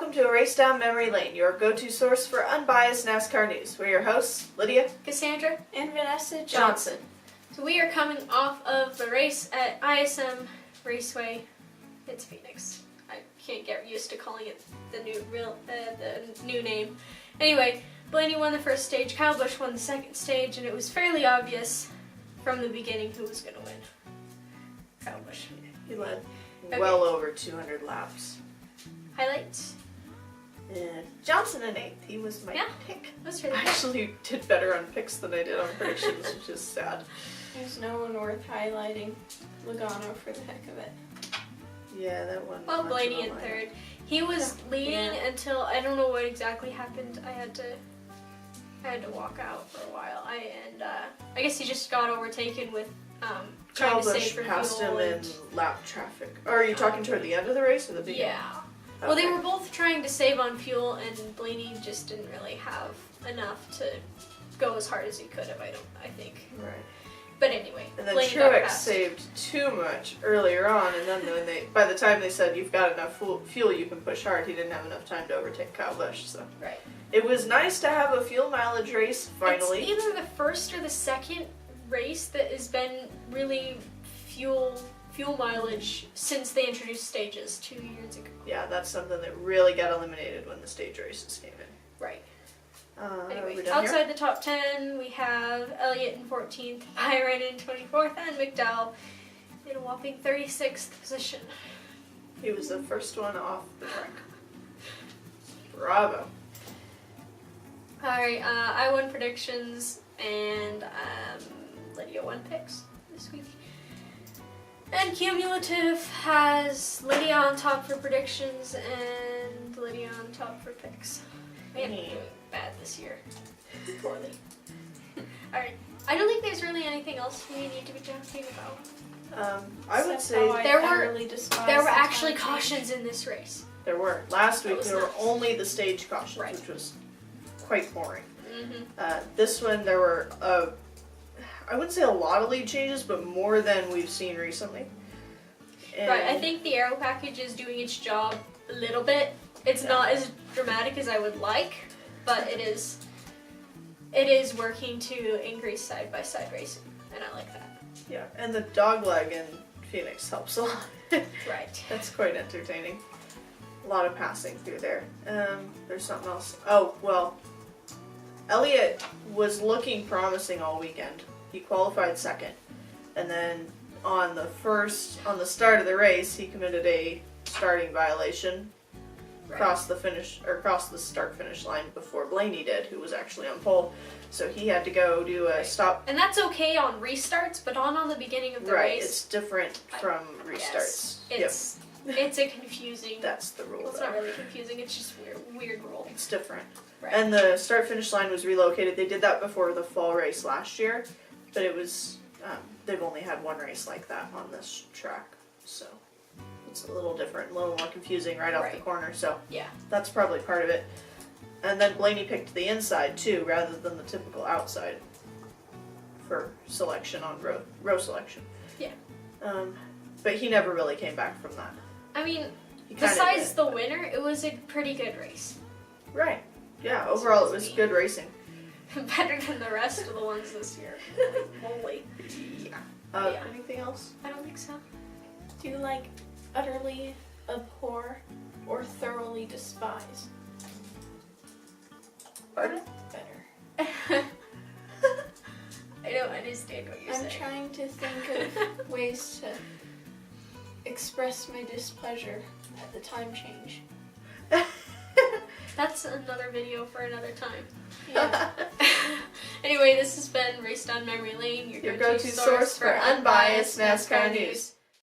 welcome to A Race Down Memory Lane, your go-to source for unbiased NASCAR news. We're your hosts, Lydia, Cassandra, and Vanessa Johnson. So we are coming off of the race at ISM Raceway. It's Phoenix. I can't get used to calling it the new name. Anyway, Blaney won the first stage, Kyle Busch won the second stage, and it was fairly obvious from the beginning who was going to win. Kyle Busch. He led well over 200 laps. Highlights? And Johnson in 8th. He was my pick. That's really I good. actually did better on picks than I did on predictions, which is sad. There's no one worth highlighting Logano for the heck of it. Yeah, that one. Well, Blaney in 3rd. He was leading until I don't know what exactly happened. I had to walk out for a while. I guess he just got overtaken with trying Kyle to save Busch for passed him fuel in lap traffic. Or are you talking toward the end of the race or the beginning? Yeah. Okay. Well, they were both trying to save on fuel, and Blaney just didn't really have enough to go as hard as he could have. I think. Right. But anyway, And then Blaney got Truex passed. saved too much earlier on, and then by the time they said you've got enough fuel, you can push hard, he didn't have enough time to overtake Kyle Busch. So Right. it was nice to have a fuel mileage race finally. It's either the first or the second race that has been really fuel mileage since they introduced stages 2 years ago. Yeah, that's something that really got eliminated when the stage races came in. Right. Are Anyway, we done outside the top 10, we have Elliott in 14th, Byron in 24th, and McDowell in a whopping 36th position. He was the first one off the track. Bravo. Alright, I won predictions, and Lydia won picks this week. And cumulative has Lydia on top for predictions and Lydia on top for picks. I am doing bad this year. Poorly. Alright, I don't think there's really anything else we need to be talking about. I would say there were actually actually cautions in this race. there were. Last week was there were nice. only the stage cautions, Right. which was quite boring. Mm-hmm. This one there were, I wouldn't say a lot of lead changes, but more than we've seen recently. And Right, I think the aero package is doing its job a little bit. It's not as dramatic as I would like, but it is working to increase side-by-side racing, and I like that. Yeah, and the dogleg in Phoenix helps a lot. Right. That's quite entertaining. A lot of passing through there. There's something else. Oh, well, Elliott was looking promising all weekend. He qualified second. And then on the start of the race, he committed a starting violation. Crossed the start-finish line before Blaney did, who was actually on pole. So he had to go do a stop. And that's okay on restarts, but on the beginning of the Right, race, it's different from restarts. yes, it's a confusing. That's the rule. Well, it's though. not really confusing. It's just weird rule. It's different. Right. And the start-finish line was relocated. They did that before the fall race last year, but it was they've only had one race like that on this track, so it's a little different, a little more confusing right off the corner. So Yeah. that's probably part of it. And then Blaney picked the inside too, rather than the typical outside for selection on row selection. Yeah. But he never really came back from that. I mean, He kinda besides did, the but- winner, it was a pretty good race. Right. Yeah. Overall, it was good racing. Better than the rest of the ones this year. Holy moly. Yeah. Yeah. Anything else? I don't think so. Do you like utterly abhor or thoroughly despise? Pardon? Better. I don't understand what you're I'm saying. trying to think of ways to express my displeasure at the time change. That's another video for another time. Yeah. Anyway, this has been Race Down Memory Lane, Your go-to source for unbiased NASCAR news.